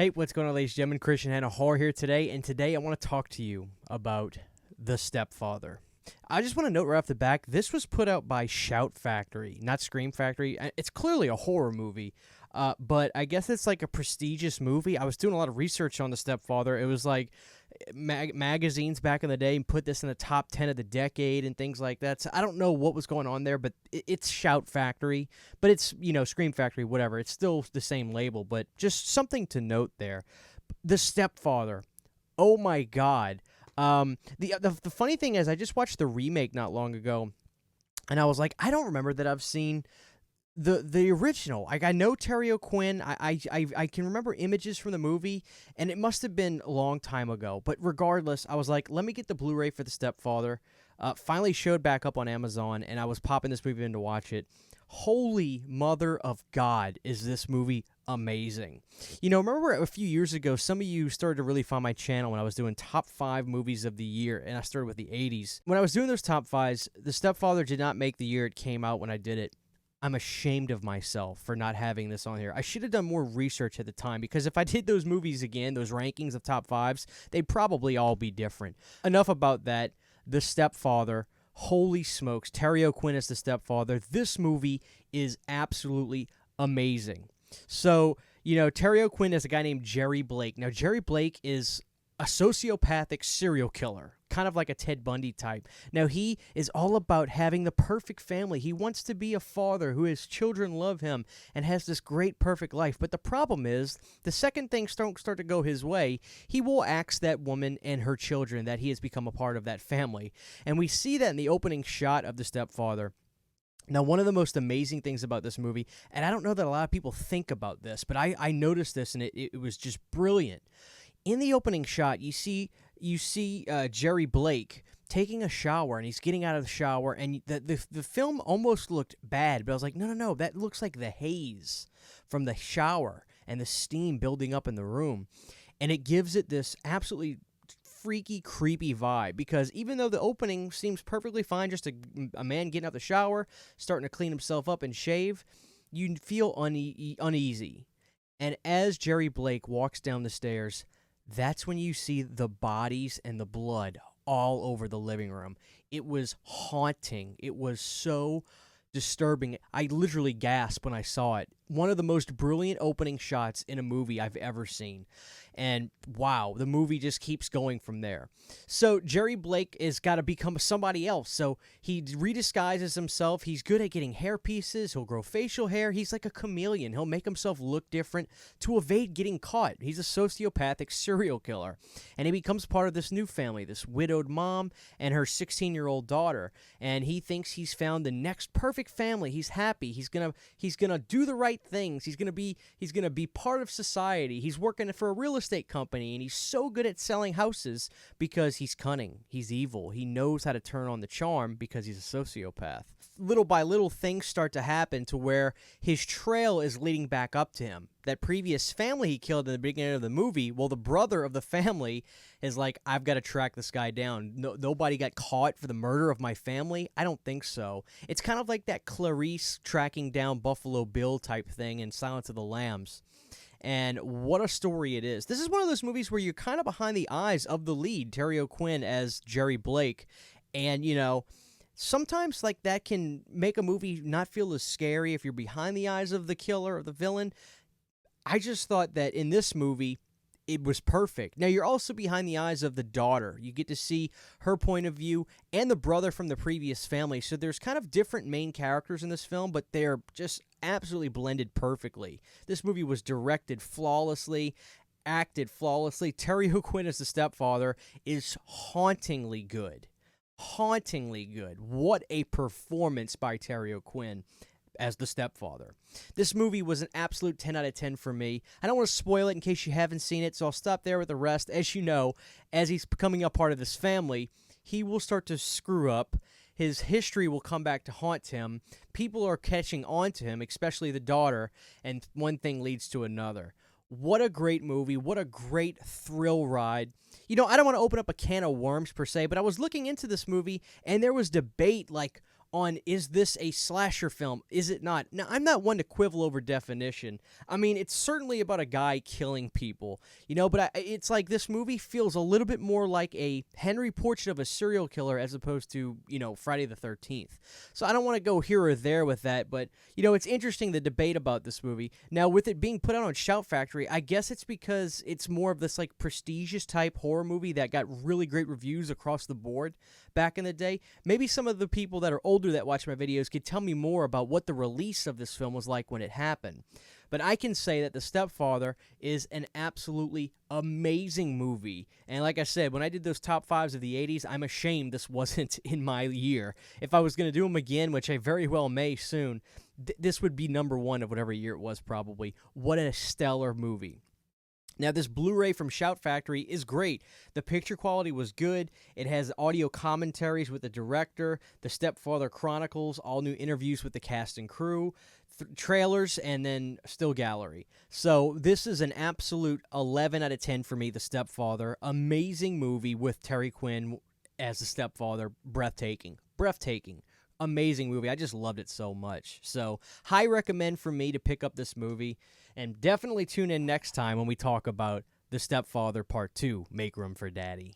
Hey, what's going on, ladies and gentlemen? Christian Hanna Horror here today, and today I want to talk to you about The Stepfather. I just want to note right off the back, this was put out by Shout Factory, not Scream Factory. It's clearly a horror movie, but I guess it's like a prestigious movie. I was doing a lot of research on The Stepfather. It was like magazines back in the day put this in the top 10 of the decade and things like that. So I don't know what was going on there, but it's Shout Factory, but it's, Scream Factory, whatever. It's still the same label, but just something to note there. The Stepfather. Oh my God. The funny thing is, I just watched the remake not long ago, and I was like, I don't remember that I've seen the original. Like, I know Terry O'Quinn. I can remember images from the movie, and it must have been a long time ago. But regardless, I was like, let me get the Blu-ray for The Stepfather. Finally showed back up on Amazon, and I was popping this movie in to watch it. Holy mother of God, is this movie amazing. Remember a few years ago, some of you started to really find my channel when I was doing top 5 movies of the year, and I started with the 80s. When I was doing those top 5s, The Stepfather did not make the year it came out when I did it. I'm ashamed of myself for not having this on here. I should have done more research at the time, because if I did those movies again, those rankings of top 5s, they'd probably all be different. Enough about that. The Stepfather. Holy smokes. Terry O'Quinn is the Stepfather. This movie is absolutely amazing. So, Terry O'Quinn is a guy named Jerry Blake. Now, Jerry Blake is a sociopathic serial killer, kind of like a Ted Bundy type. Now, he is all about having the perfect family. He wants to be a father who his children love him and has this great, perfect life. But the problem is, the second things don't start to go his way, he will axe that woman and her children that he has become a part of that family. And we see that in the opening shot of The Stepfather. Now, one of the most amazing things about this movie, and I don't know that a lot of people think about this, but I noticed this, and it was just brilliant. In the opening shot, you see Jerry Blake taking a shower, and he's getting out of the shower, and the film almost looked bad, but I was like, no, that looks like the haze from the shower and the steam building up in the room, and it gives it this absolutely freaky, creepy vibe, because even though the opening seems perfectly fine, just a man getting out the shower, starting to clean himself up and shave, you feel uneasy. And as Jerry Blake walks down the stairs, that's when you see the bodies and the blood all over the living room. It was haunting. It was so disturbing. I literally gasped when I saw it. One of the most brilliant opening shots in a movie I've ever seen. And wow, the movie just keeps going from there. So Jerry Blake has got to become somebody else. So he redisguises himself. He's good at getting hair pieces. He'll grow facial hair. He's like a chameleon. He'll make himself look different to evade getting caught. He's a sociopathic serial killer. And he becomes part of this new family, this widowed mom and her 16-year-old daughter. And he thinks he's found the next perfect family. He's happy. He's gonna do the right things. He's gonna be part of society. He's working for a real estate company, and he's so good at selling houses because he's cunning. He's evil. He knows how to turn on the charm because he's a sociopath. Little by little, things start to happen to where his trail is leading back up to him. That previous family he killed in the beginning of the movie, well, the brother of the family is like, I've got to track this guy down. Nobody got caught for the murder of my family? I don't think so. It's kind of like that Clarice tracking down Buffalo Bill type thing in Silence of the Lambs. And what a story it is. This is one of those movies where you're kind of behind the eyes of the lead, Terry O'Quinn as Jerry Blake. And, sometimes like that can make a movie not feel as scary if you're behind the eyes of the killer or the villain. I just thought that in this movie, it was perfect. Now, you're also behind the eyes of the daughter. You get to see her point of view and the brother from the previous family. So there's kind of different main characters in this film, but they're just absolutely blended perfectly. This movie was directed flawlessly, acted flawlessly. Terry O'Quinn as the Stepfather is hauntingly good. Hauntingly good. What a performance by Terry O'Quinn as the Stepfather. This movie was an absolute 10 out of 10 for me. I don't want to spoil it in case you haven't seen it, so I'll stop there with the rest. As you know, as he's becoming a part of this family, he will start to screw up. His history will come back to haunt him. People are catching on to him, especially the daughter, and one thing leads to another. What a great movie. What a great thrill ride. I don't want to open up a can of worms per se, but I was looking into this movie, and there was debate like on, is this a slasher film? Is it not? Now, I'm not one to quibble over definition. I mean, it's certainly about a guy killing people, but it's like this movie feels a little bit more like a Henry Portrait of a Serial Killer as opposed to, Friday the 13th. So I don't want to go here or there with that, but, it's interesting, the debate about this movie. Now, with it being put out on Shout Factory, I guess it's because it's more of this, like, prestigious type horror movie that got really great reviews across the board back in the day. Maybe some of the people that are older that watch my videos could tell me more about what the release of this film was like when it happened. But I can say that The Stepfather is an absolutely amazing movie. And like I said, when I did those top 5s of the 80s, I'm ashamed this wasn't in my year. If I was going to do them again, which I very well may soon, this would be number 1 of whatever year it was probably. What a stellar movie. Now, this Blu-ray from Shout Factory is great. The picture quality was good. It has audio commentaries with the director, The Stepfather Chronicles, all new interviews with the cast and crew, trailers, and then still gallery. So this is an absolute 11 out of 10 for me, The Stepfather. Amazing movie with Terry Quinn as the stepfather. Breathtaking. Amazing movie. I just loved it so much. So, high recommend for me to pick up this movie. And definitely tune in next time when we talk about The Stepfather Part 2, Make Room for Daddy.